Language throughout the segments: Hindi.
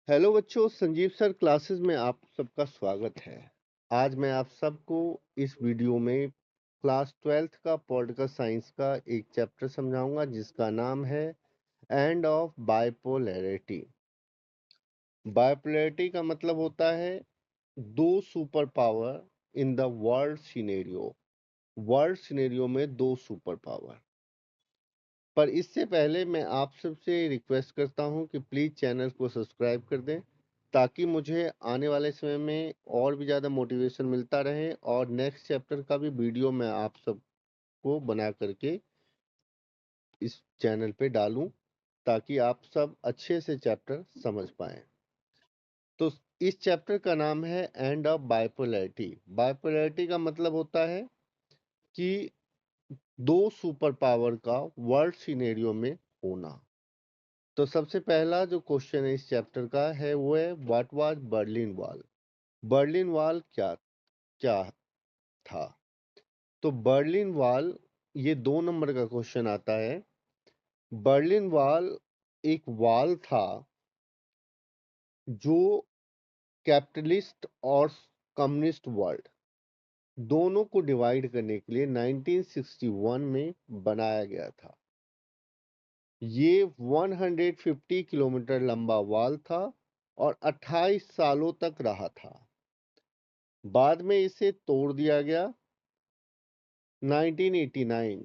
हेलो बच्चों, संजीव सर क्लासेस में आप सबका स्वागत है। आज मैं आप सबको इस वीडियो में क्लास 12th का पॉलिटिकल साइंस का एक चैप्टर समझाऊंगा जिसका नाम है एंड ऑफ बाइपोलैरिटी। बाइपोलैरिटी का मतलब होता है दो super power in the world scenario. World scenario में दो सुपर पावर। पर इससे पहले मैं आप सबसे रिक्वेस्ट करता हूं कि प्लीज़ चैनल को सब्सक्राइब कर दें ताकि मुझे आने वाले समय में और भी ज़्यादा मोटिवेशन मिलता रहे और नेक्स्ट चैप्टर का भी वीडियो मैं आप सबको बना करके इस चैनल पे डालूं ताकि आप सब अच्छे से चैप्टर समझ पाएं। तो इस चैप्टर का नाम है एंड ऑफ बाइपोलैरिटी। बाइपोलैरिटी का मतलब होता है कि दो सुपर पावर का वर्ल्ड सिनेरियो में होना। तो सबसे पहला जो क्वेश्चन है इस चैप्टर का है वो है what was Berlin wall. Berlin wall क्या क्या था? तो बर्लिन वॉल, ये 2 नंबर का क्वेश्चन आता है। बर्लिन वॉल एक वॉल था जो कैपिटलिस्ट और कम्युनिस्ट वर्ल्ड दोनों को डिवाइड करने के लिए 1961 में बनाया गया था। ये 150 किलोमीटर लंबा वॉल था और 28 सालों तक रहा था। बाद में इसे तोड़ दिया गया 1989।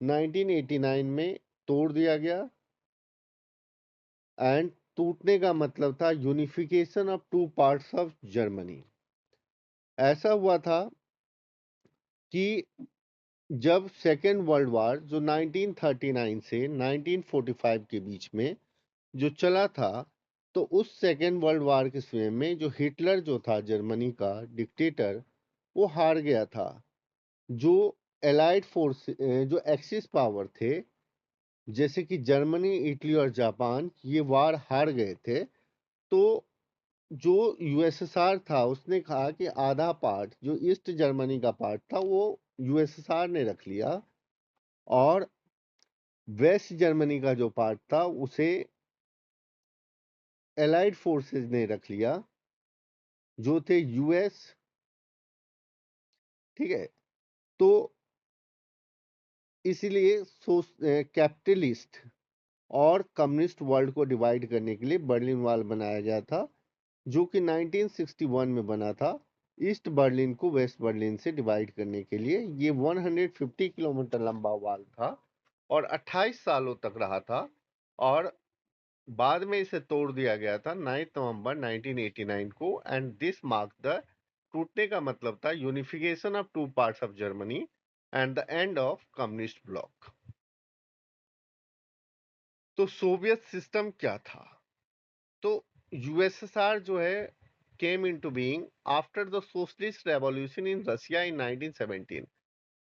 1989 में तोड़ दिया गया एंड टूटने का मतलब था unification of two parts of Germany. ऐसा हुआ था कि जब सेकेंड वर्ल्ड वार जो 1939 से 1945 के बीच में जो चला था, तो उस सेकेंड वर्ल्ड वार के समय में जो हिटलर जो था जर्मनी का डिक्टेटर, वो हार गया था। जो एलाइड फोर्स जो एक्सिस पावर थे जैसे कि जर्मनी, इटली और जापान, ये वार हार गए थे। तो जो यूएसएसआर था उसने कहा कि आधा पार्ट जो ईस्ट जर्मनी का पार्ट था वो यूएसएसआर ने रख लिया और वेस्ट जर्मनी का जो पार्ट था उसे एलाइड फोर्सेस ने रख लिया जो थे यूएस। ठीक है। तो इसीलिए कैपिटलिस्ट और कम्युनिस्ट वर्ल्ड को डिवाइड करने के लिए बर्लिन वॉल बनाया गया था जो कि 1961 में बना था। ईस्ट बर्लिन को वेस्ट बर्लिन से डिवाइड करने के लिए ये 150 किलोमीटर लंबा वॉल था और 28 सालों तक रहा था और बाद में इसे तोड़ दिया गया था 9 नवंबर 1989 को। एंड दिस मार्क द टूटने का मतलब था unification of two parts of Germany and the end of communist bloc. तो सोवियत सिस्टम क्या था? तो यूएसएसआर जो है came into being after the socialist revolution in Russia in 1917।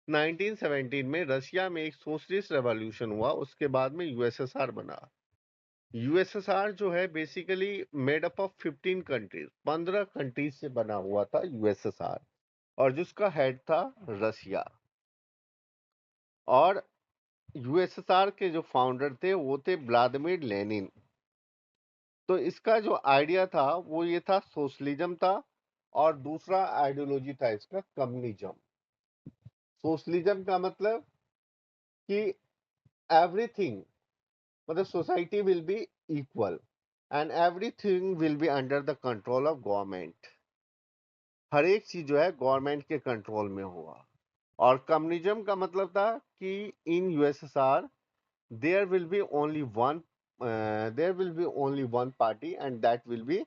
1917 में रशिया में एक सोशलिस्ट रेवोल्यूशन हुआ, उसके बाद में यूएसएसआर बना। यूएसएसआर जो है basically made up of 15 countries, 15 countries से बना हुआ था यूएसएसआर, और जिसका हेड था रशिया। और यूएसएसआर के जो फाउंडर थे वो थे व्लादिमीर लेनिन। तो इसका जो आइडिया था वो ये था, सोशलिज्म था और दूसरा आइडियोलॉजी था इसका कम्युनिज्म। सोशलिज्म का मतलब कि एवरीथिंग, मतलब society will be equal and everything will be under the control of government. हर एक चीज जो है गवर्नमेंट के कंट्रोल में हुआ। और कम्युनिज्म का मतलब था कि in USSR there will be only one there will be only one party and that will be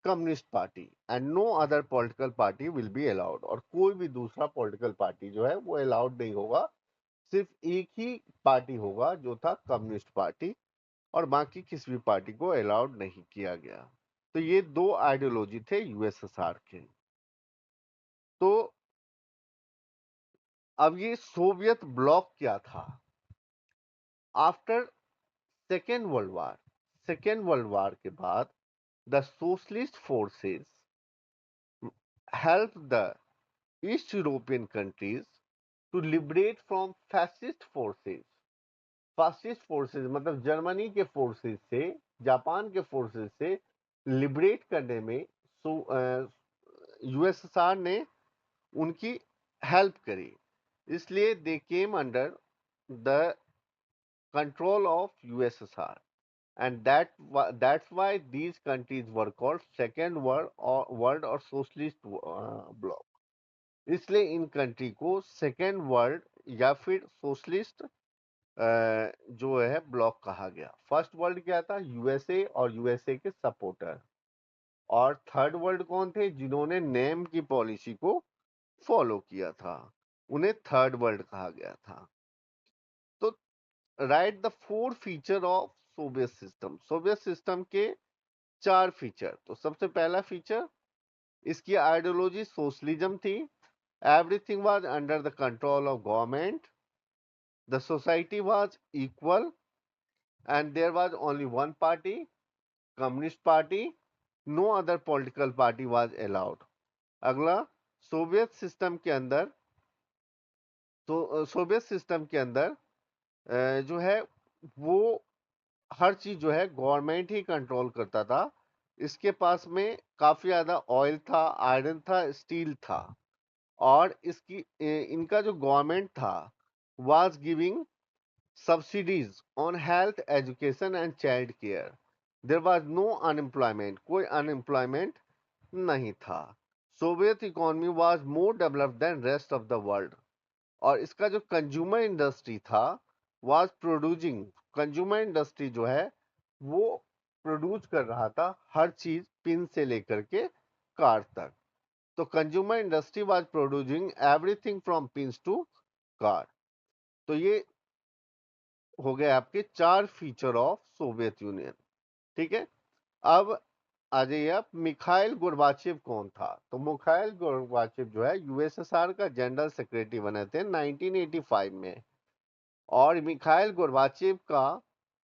communist party and no other political party will be allowed. और कोई भी दूसरा पॉलिटिकल पार्टी जो है वो अलाउड नहीं होगा। सिर्फ एक ही पार्टी होगा जो था कम्युनिस्ट पार्टी, और बाकी किसी भी पार्टी को अलाउड नहीं किया गया। तो ये दो आइडियोलॉजी थे यूएसएसआर के। तो अब ये सोवियत ब्लॉक क्या था? आफ्टर सेकेंड वर्ल्ड वार के बाद the socialist forces help the east European countries to liberate from fascist forces. Fascist forces मतलब जर्मनी के फोर्सेस से, जापान के फोर्सेस से लिबरेट करने में यूएसएसआर ने उनकी हेल्प करी, इसलिए they came under the control of USSR, and that's why these countries were called second world or socialist bloc. इसलिए इन कंट्री को सेकेंड वर्ल्ड या फिर सोशलिस्ट जो है ब्लॉक कहा गया। फर्स्ट वर्ल्ड क्या था? यूएसए और यूएसए के सपोर्टर। और थर्ड वर्ल्ड कौन थे? जिन्होंने नेम की पॉलिसी को फॉलो किया था, उन्हें थर्ड वर्ल्ड कहा गया था। तो right the 4 feature of Soviet system. Soviet system के 4 फीचर। तो सबसे पहला फीचर, इसकी आइडियोलॉजी सोशलिज्म थी। Everything was under the control of government, the society was equal and there was only one party, communist party, no other political party was allowed. अगला, सोवियत सिस्टम के अंदर सोवियत सिस्टम के अंदर जो है वो हर चीज जो है गवर्नमेंट ही कंट्रोल करता था। इसके पास में काफी ज्यादा ऑयल था, आयरन था, स्टील था। और इनका जो गवर्नमेंट था was giving subsidies on health, education and child care. There was no unemployment, कोई अनएम्प्लॉयमेंट नहीं था। Soviet economy was more developed than rest of the world. और इसका जो कंज्यूमर इंडस्ट्री था वाज प्रोड्यूसिंग, कंज्यूमर इंडस्ट्री जो है वो प्रोड्यूस कर रहा था हर चीज, पिन से लेकर के कार तक। तो consumer industry was producing everything from pins to car. तो ये हो गए आपके 4 फीचर ऑफ सोवियत यूनियन। ठीक है, अब आ जाइए आप, मिखाइल गोर्बाचेव कौन था? तो मिखाइल गोर्बाचेव जो है यूएसएसआर का जनरल सेक्रेटरी बने थे 1985 में। और मिखाइल गोर्बाचेव का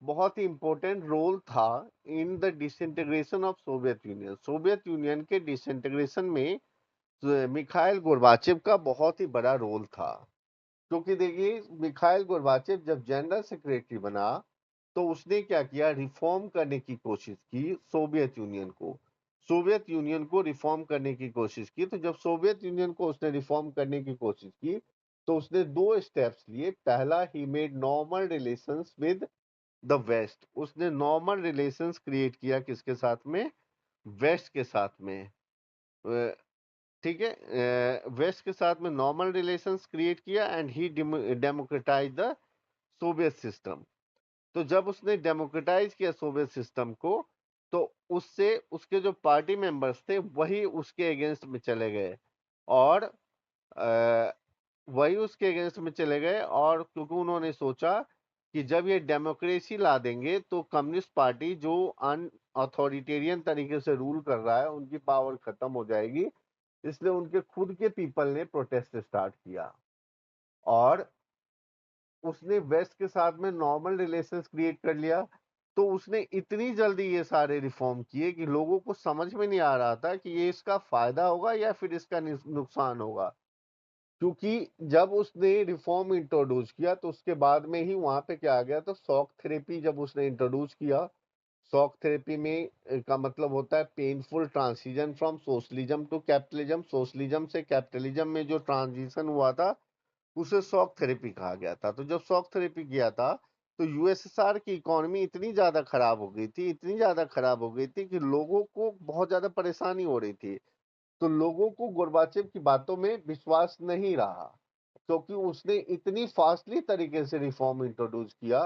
बहुत ही इंपॉर्टेंट रोल था in the disintegration of Soviet union. Soviet union के डिसइंटीग्रेशन में मिखाइल गोर्बाचेव का बहुत ही बड़ा रोल था। क्योंकि देखिए, मिखाइल गोर्बाचेव जब जनरल सेक्रेटरी बना तो उसने क्या किया? रिफॉर्म करने की कोशिश की सोवियत यूनियन को। सोवियत यूनियन को रिफॉर्म करने की कोशिश की। तो जब सोवियत यूनियन को उसने रिफॉर्म करने की कोशिश की तो उसने 2 स्टेप्स लिए। पहला, he made normal relations with the West. उसने नॉर्मल रिलेशंस क्रिएट किया किसके साथ में? वेस्ट के साथ में। ठीक है, वेस्ट के साथ में नॉर्मल रिलेशंस क्रिएट किया and he democratise the Soviet system. तो जब उसने डेमोक्रेटाइज किया सोवियत सिस्टम को तो उससे उसके जो पार्टी मेंबर्स थे वही उसके अगेंस्ट में चले गए। और वही उसके अगेंस्ट में चले गए। और क्योंकि उन्होंने सोचा कि जब ये डेमोक्रेसी ला देंगे तो कम्युनिस्ट पार्टी जो अनअथॉरिटेरियन तरीके से रूल कर रहा है उनकी पावर खत्म हो जाएगी। इसलिए उनके खुद के पीपल ने प्रोटेस्ट स्टार्ट किया। और उसने वेस्ट के साथ में नॉर्मल रिलेशंस क्रिएट कर लिया। तो उसने इतनी जल्दी ये सारे रिफॉर्म किए कि लोगों को समझ में नहीं आ रहा था कि ये इसका फायदा होगा या फिर इसका नुकसान होगा। क्योंकि जब उसने रिफॉर्म इंट्रोड्यूस किया तो उसके बाद में ही वहां पे क्या आ गया? तो शॉक थेरेपी जब उसने इंट्रोड्यूस किया, शॉक थेरेपी में का मतलब होता है painful transition from socialism to capitalism. Socialism से कैपिटलिज्म में जो ट्रांजिशन हुआ था उसे शॉक थेरेपी कहा गया था। तो जब शॉक थेरेपी किया था तो यूएसएसआर की इकोनॉमी इतनी ज्यादा खराब हो गई थी, इतनी ज्यादा खराब हो गई थी कि लोगों को बहुत ज्यादा परेशानी हो रही थी। तो लोगों को गोर्बाचेव की बातों में विश्वास नहीं रहा क्योंकि उसने इतनी फास्टली तरीके से रिफॉर्म इंट्रोड्यूस किया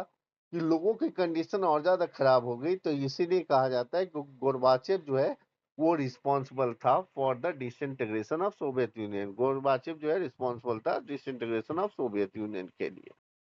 कि लोगों की कंडीशन और ज्यादा खराब हो गई। तो इसीलिए कहा जाता है कि गोर्बाचेव जो है वो रिस्पॉन्सिबल था for the disintegration of Soviet union. Gorbachev जो है रिस्पॉन्सिबल था डिसइंटीग्रेशन ऑफ सोवियत यूनियन के लिए।